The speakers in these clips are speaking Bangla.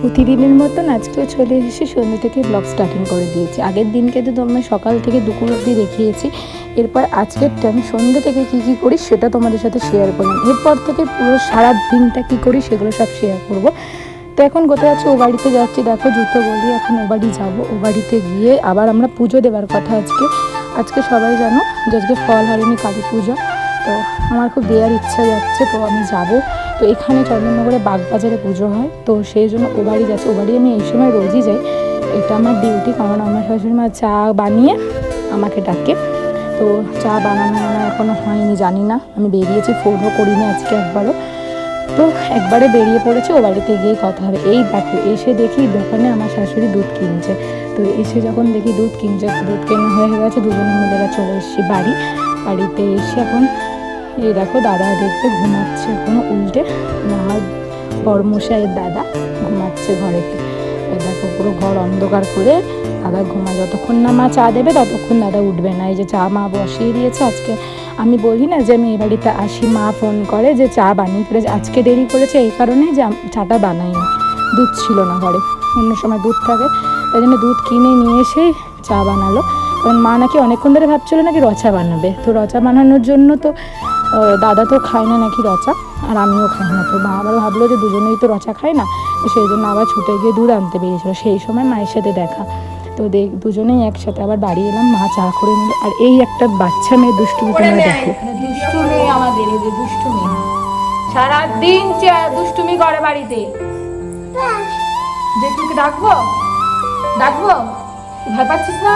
প্রতিদিনের মতন আজকেও চলে এসে সন্ধ্যে থেকে ব্লগ স্টার্টিং করে দিয়েছি। আগের দিনকে তো তোমরা সকাল থেকে দুপুর অবধি দেখিয়েছি। এরপর আজকের টাইম সন্ধ্যে থেকে কী করি সেটা তোমাদের সাথে শেয়ার করলাম। এরপর থেকে পুরো সারা দিনটা কী করি সেগুলো সব শেয়ার করব। তো এখন কোথায় যাচ্ছি, ও বাড়িতে যাচ্ছি। দেখো জুতো বলি, এখন ও বাড়ি যাবো। ও বাড়িতে গিয়ে আবার আমরা পুজো দেওয়ার কথা আজকে সবাই জানো যে আজকে ফল হারিনি কালী পুজো। তো আমার খুব দেওয়ার ইচ্ছা যাচ্ছে, তো আমি যাব। তো এখানে চন্দননগরে বাগবাজারে পুজো হয়, তো সেই জন্য ও বাড়ি যাচ্ছে। ও বাড়ি আমি এই সময় রোজই যাই, এটা আমার ডিউটি। কারণ আমার শাশুড়ি মা চা বানিয়ে আমাকে ডাকে। তো চা বানানো এখনও হয়নি, জানি না। আমি বেরিয়েছি, ফোনও করিনি আজকে একবারও। তো একবারে বেরিয়ে পড়েছে, ও বাড়িতে গিয়ে কথা হবে। এই দেখো এসে দেখি দোকানে আমার শাশুড়ি দুধ কিনছে। তো এসে যখন দেখি দুধ কেনা হয়ে গেছে, দুজনে মিলে চলে এসেছি বাড়িতে এসে এখন এই দেখো দাদা দেখতে ঘুমাচ্ছে এখনো উল্টে। আমার বড়মশাইয়ের দাদা ঘুমাচ্ছে ঘরেতে। দেখো পুরো ঘর অন্ধকার করে দাদা ঘুমা। যতক্ষণ না মা চা দেবে ততক্ষণ দাদা উঠবে না। এই যে চা মা বসিয়ে দিয়েছে। আজকে আমি বলি না যে আমি এই বাড়িতে আসি, মা ফোন করে যে চা বানিয়ে ফেলেছে। আজকে দেরি করেছে এই কারণে যে চাটা বানাইনি, দুধ ছিল না ঘরে। অন্য সময় দুধ থাকে, তাই জন্য দুধ কিনে নিয়ে এসেই চা বানালো। কারণ মা নাকি অনেকক্ষণ ধরে ভাবছিল নাকি রচা বানাবে। তো রচা বানানোর জন্য তো দাদা তো খায় না নাকি রচা, আর আমিও খাই না। তো মা আবার ভাবলো যে দুজনেই তো রচা খায় না, তো সেই জন্য আবার ছুটে গিয়ে দুধ আনতে বেরিয়েছিল। সেই সময় মায়ের সাথে দেখা, তো দুজনেই একসাথে আবার বাড়ি এলাম। মা চা করে নিল। আর এই একটা বাচ্চা মেয়ে দুষ্টুমি, তোমরা দেখো। দুষ্টু মেয়ে আমাদের, এই যে দুষ্টু মেয়ে সারাদিন দুষ্টুমি করে বাড়িতে। যে তুই ডাকবো ভয় পাচ্ছিস না?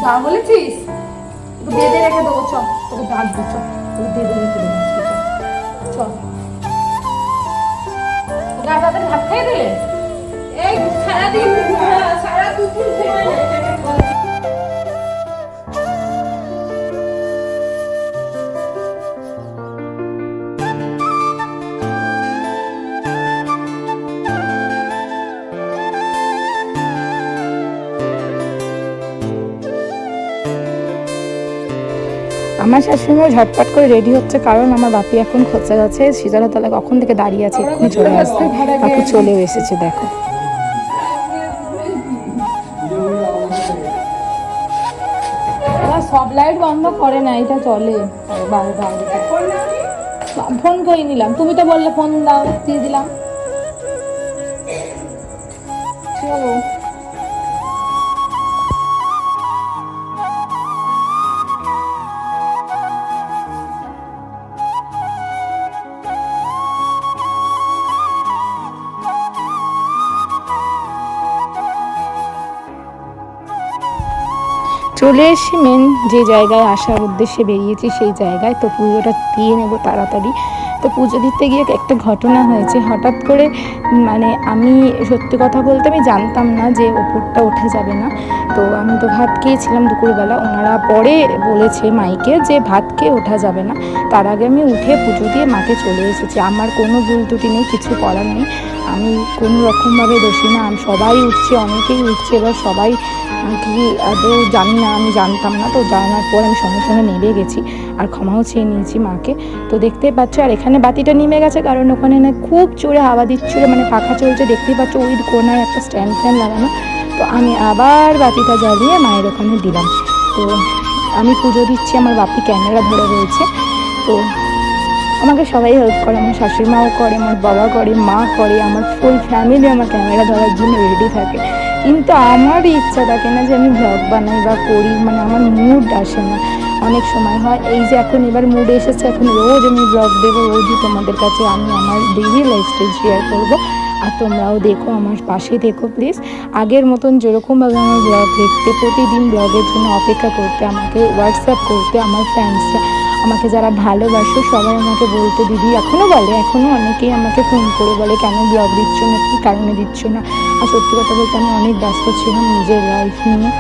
যা বলেছিস বেঁধে রেখে দেবো। চ তোকে ডাকবো, চ তোকে বেঁধে রেখে দেবো। চ ওকে ভাত খেয়ে দিলে এই সারাদিন সারা দুপুর আমার শাশুড়িও ঝটপট করে রেডি হচ্ছে, কারণ আমার বাপি এখন খোঁচা যাচ্ছে সিজারতলা। কখন থেকে দাঁড়িয়ে আছে, এক্ষুনি চলে আসবে। বাপি চলেও এসেছে দেখো। সব লাইট বন্ধ করে না, এটা চলে। ফোন করে নিলাম, তুমি তো বললে ফোন দাও, দিয়ে দিলাম। চলো চলে এসে মেন যে জায়গায় আসার উদ্দেশ্যে বেরিয়েছি সেই জায়গায়। তো পুজোটা দিয়ে নেবো তাড়াতাড়ি। তো পুজো দিতে গিয়ে একটা ঘটনা হয়েছে হঠাৎ করে। মানে আমি সত্যি কথা বলতে আমি জানতাম না যে ওপরটা ওঠা যাবে না। তো আমি তো ভাত খেয়েছিলাম দুপুরবেলা। ওনারা পরে বলেছে মাইকে যে ভাত খেয়ে ওঠা যাবে না। তার আগে আমি উঠে পুজো দিয়ে মাকে চলে এসেছি। আমার কোনো ভুল ত্রুটি নেই, কিছু করার নেই। আমি কোনো রকমভাবে দোষী না। সবাই উঠছে, অনেকেই উঠছে। এবার সবাই কি আদৌ জানি না, আমি জানতাম না। তো জানার পর আমি সঙ্গে সঙ্গে নেমে গেছি আর ক্ষমাও চেয়ে নিয়েছি মাকে। তো দেখতেই পাচ্ছ, আর এখানে বাতিটা নেমে গেছে কারণ ওখানে না খুব জোরে হাওয়া দিচ্ছিলো, মানে পাখা চলছে। দেখতেই পাচ্ছ ওই কোনায় একটা স্ট্যান্ড ফ্যান লাগানো। তো আমি আবার বাতিটা জ্বালিয়ে মায়ের ওখানে দিলাম। তো আমি পুজো দিচ্ছি, আমার বাপি ক্যামেরা ধরে রয়েছে। তো আমাকে সবাই হেল্প করে, আমার শাশুড়ি মাও করে, আমার বাবা করে, মা করে, আমার ফুল ফ্যামিলি আমার ক্যামেরা ধরার জন্য রেডি থাকে। কিন্তু আমার ইচ্ছা থাকে না যে আমি ব্লগ বানাই বা করি, মানে আমার মুড আসে না। অনেক সময় হয় এই যে এখন এবার মুড এসেছে, এখন রোজ আমি ব্লগ দেবো, রোজই তোমাদের কাছে আমি আমার ডেইলি লাইফস্টাইল শেয়ার করবো। আর তোমরাও দেখো, আমার পাশে দেখো প্লিজ। আগের মতন যেরকমভাবে আমার ব্লগ দেখতে, প্রতিদিন ব্লগের জন্য অপেক্ষা করতে, আমাকে হোয়াটসঅ্যাপ করতে, আমার ফ্যান্সরা আমাকে যারা ভালোবাসো সবাই আমাকে বলতে, দিদি এখনও বলে, এখনও অনেকেই আমাকে ফোন করে বলে কেন ব্লগ দিচ্ছ না, কী কারণে দিচ্ছ না। আর সত্যি কথা বলতে আমি অনেক ব্যস্ত ছিলাম নিজের লাইফ নিয়ে,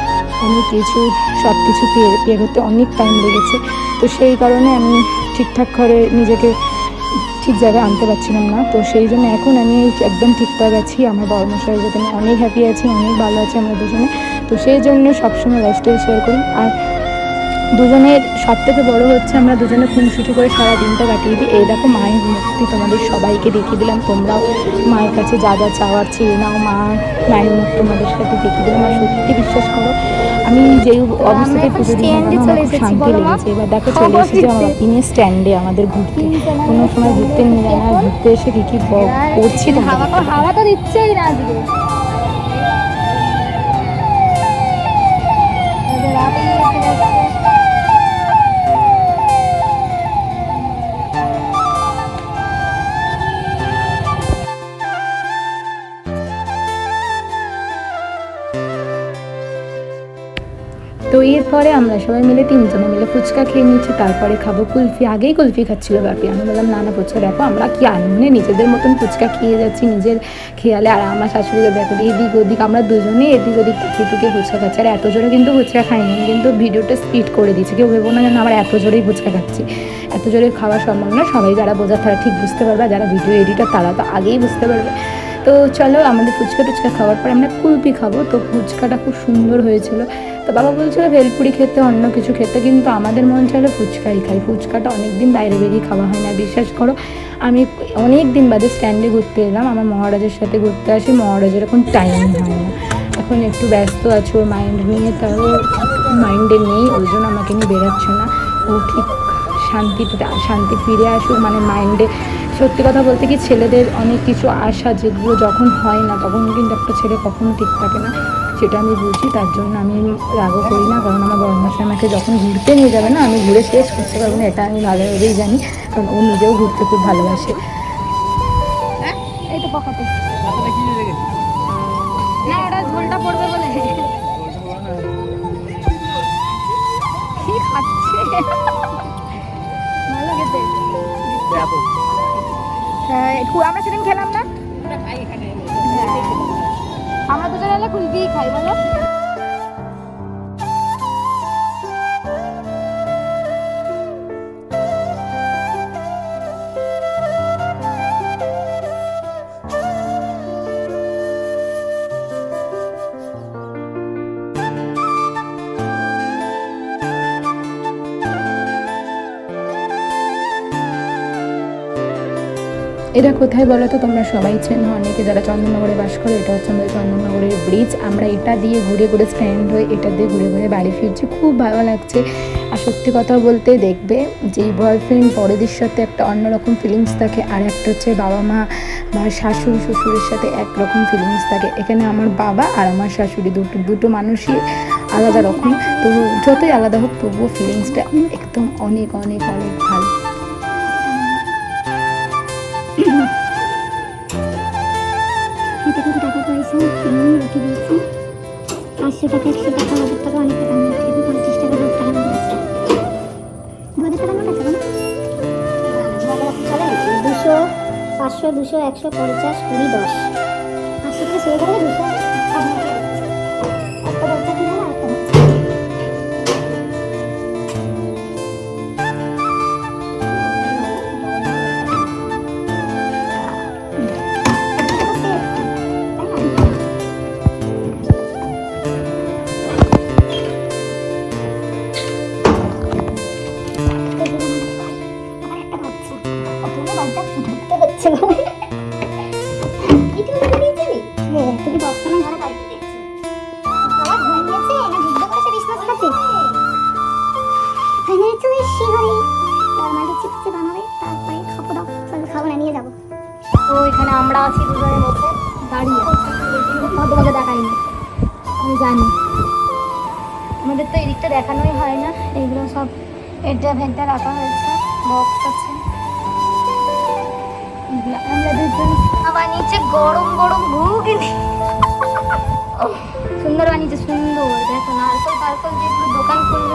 অনেক কিছু সব কিছু পেরোতে অনেক টাইম লেগেছে। তো সেই কারণে আমি ঠিকঠাক করে নিজেকে ঠিক জায়গায় আনতে পারছিলাম না। তো সেই জন্য এখন আমি একদম ঠিকঠাক আছি। আমার বড়মশাইয়ের সাথে আমি অনেক হ্যাপি আছি, অনেক ভালো আছি আমরা দুজনে। তো সেই জন্য সবসময় লাইফস্টাইল শেয়ার করি। আর দুজনের সব থেকে বড়ো হচ্ছে আমরা দুজনে খুনসুটি করে সারা দিনটা কাটিয়ে দিই। এই দেখো মায়ের মূর্তি তোমাদের সবাইকে দেখিয়ে দিলাম, তোমরাও মায়ের কাছে যা যা চাওয়ার চেয়ে নাও। মায়ের মুখ তোমাদের সাথে দেখিয়ে দিলাম। আর সত্যি বিশ্বাস করো আমি যেই অবস্থাতে পুজো দিই আমার খুব শান্তি লেগেছে। এবার দেখো চলে এসেছে আমার বাপি নিয়ে স্ট্যান্ডে আমাদের ঘুরতে, কোনো সময় ঘুরতে নিয়ে যায় না, ঘুরতে এসে কী কী করছি। হাওয়া তো দিচ্ছেই না আজকে। তো এরপরে আমরা সবাই মিলে তিনজনে মিলে ফুচকা খেয়ে নিচ্ছি, তারপরে খাবো কুলফি। আগেই কুলফি খাচ্ছিল ব্যাপী, আমি বললাম না না ফুচকা দেখো আমরা কি আনমনে নিজেদের মতন ফুচকা খেয়ে যাচ্ছি নিজের খেয়ালে। আর আমার শাশুড়িকে ব্যাপারে এদিক ওদিক আমরা দুজনেই এদিক ওদিক টুকে টুকে ফুচকা খাচ্ছি। আর এত জোরে কিন্তু ফুচকা খাইনি, আমি কিন্তু ভিডিওটা স্পিড করে দিচ্ছি, কেউ ভেবো না যেন আমরা এত জোরেই ফুচকা খাচ্ছি। এত জোরে খাওয়া সম্ভব না, সবাই যারা বোঝার তারা ঠিক বুঝতে পারবে, যারা ভিডিও এডিটার তারা তো আগেই বুঝতে পারবে। তো চলো আমাদের ফুচকা টুচকা খাওয়ার পর আমরা কুলফি খাবো। তো ফুচকাটা খুব সুন্দর হয়েছিল। তো বাবা বলছিল ভেলপুরি খেতে অন্য কিছু খেতে, কিন্তু আমাদের মন চাইলো ফুচকাই খাই। ফুচকাটা অনেক দিন বাইরে বেরিয়ে খাওয়া হয় না। বিশ্বাস করো আমি অনেক দিন বাদে স্ট্যান্ডে ঘুরতে এলাম, আমার মহারাজের সাথে ঘুরতে আসি। মহারাজের এখন টাইম হয় না, এখন একটু ব্যস্ত আছে ওর মাইন্ড নিয়ে, তাও মাইন্ডে নেই, ওই জন্য আমাকে নিয়ে বেরোচ্ছে না। ও ঠিক শান্তি ফিরে আসুক মানে মাইন্ডে। সত্যি কথা বলতে কি ছেলেদের অনেক কিছু আশা যেগুলো যখন হয় না তখন কিন্তু একটা ছেলে কখনো ঠিক থাকে না, সেটা আমি বুঝি। তার জন্য আমি রাগও করি না, কারণ আমার বড় মশাই আমাকে যখন ঘুরতে নিয়ে যাবে না আমি ঘুরে শেষ করতে পারবো না, এটা আমি ভালোভাবেই জানি, কারণ ও নিজেও ঘুরতে খুব ভালোবাসে। এই তো পকাতে না ওটা ঝোলটা পড়বে বলে কি খাচ্ছে ভালো খেতে। আমরা সেদিন খেলাম না, আমরা দুজন এলে কুলফি খাই বলো। এটা কোথায় বলো তো, তোমরা সবাই চেনো অনেকে যারা চন্দননগরে বাস করে। এটা হচ্ছে আমাদের চন্দননগরের ব্রিজ। আমরা এটা দিয়ে ঘুরে ঘুরে স্ট্যান্ড হয়ে এটা দিয়ে ঘুরে ঘুরে বাড়ি ফিরছি, খুব ভালো লাগছে। আর সত্যি কথা বলতে দেখবে যে বয়ফ্রেন্ড বড়দের সাথে একটা অন্যরকম ফিলিংস থাকে, আর একটা হচ্ছে বাবা মা বা শাশুড়ি শ্বশুরের সাথে একরকম ফিলিংস থাকে। এখানে আমার বাবা আর আমার শাশুড়ি দুটো মানুষই আলাদা রকম, তো যতই আলাদা হোক তবুও ফিলিংসটা একদম অনেক অনেক অনেক ভালো। টাকা পয়সা রেখে দিয়েছি 500 টাকা 100 টাকা 1000 টাকা অনেক টাকা নোট, 50 টাকা 10 টাকা নোট আছে, 2000 টাকা নোট আছে 200 500 200 100 50 20 10 500 টাকা শেষ হয়ে গেলে 200 একটা বাচ্চা কিনে আর একটা তুমি বস্তানা ঘরে বাড়িতে দেখছি আবার ঘুরে গিয়েছে না যুদ্ধ করেছে বিজনেস খাতে ফাইনালি চলে এসছি ঘরে। আমাদের চিপসে বানাবে তারপরে খাবো, দাও চলো খাবো না নিয়ে যাবো। তো এখানে আমরা আছি দুজনের মধ্যে দাঁড়িয়ে, তোমাকে দেখাইনি আমি জানি, আমাদের তো এদিকটা দেখানোই হয় না। এগুলো সব এটা ভেন্টা রাখা হয়েছে, বক্স আছে আমরা দুজন। আবার নিচে গরম গরম ঘুগনি সুন্দর বানিয়েছে, সুন্দর দেখো নারকল টারকল যেগুলো দোকান করলে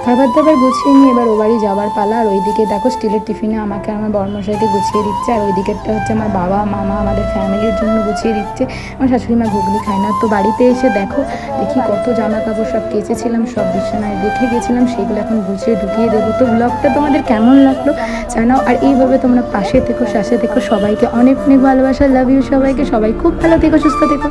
খাবার দাবার গুছিয়ে নিয়ে এবার ও বাড়ি যাওয়ার পালা। আর ওইদিকে দেখো স্টিলের টিফিনে আমাকে আমার বড়মশাইকে গুছিয়ে দিচ্ছে, আর ওই দিকেরটা হচ্ছে আমার বাবা মামা আমাদের ফ্যামিলির জন্য গুছিয়ে দিচ্ছে। আমার শাশুড়ি মা ঘুগনি খায় না। তো বাড়িতে এসে দেখি কত জামা কাপড় সব কেচেছিলাম, সব বিছানায় রেখে গেছিলাম, সেগুলো এখন গুছিয়ে ঢুকিয়ে দেবো। তো ব্লগটা তোমাদের কেমন লাগলো জানাও, আর এইভাবে তোমরা পাশে থেকো, সাথে থেকো। সবাইকে অনেক অনেক ভালোবাসা, লাভ ইউ সবাইকে। সবাই খুব ভালো থেকো, সুস্থ থেকো।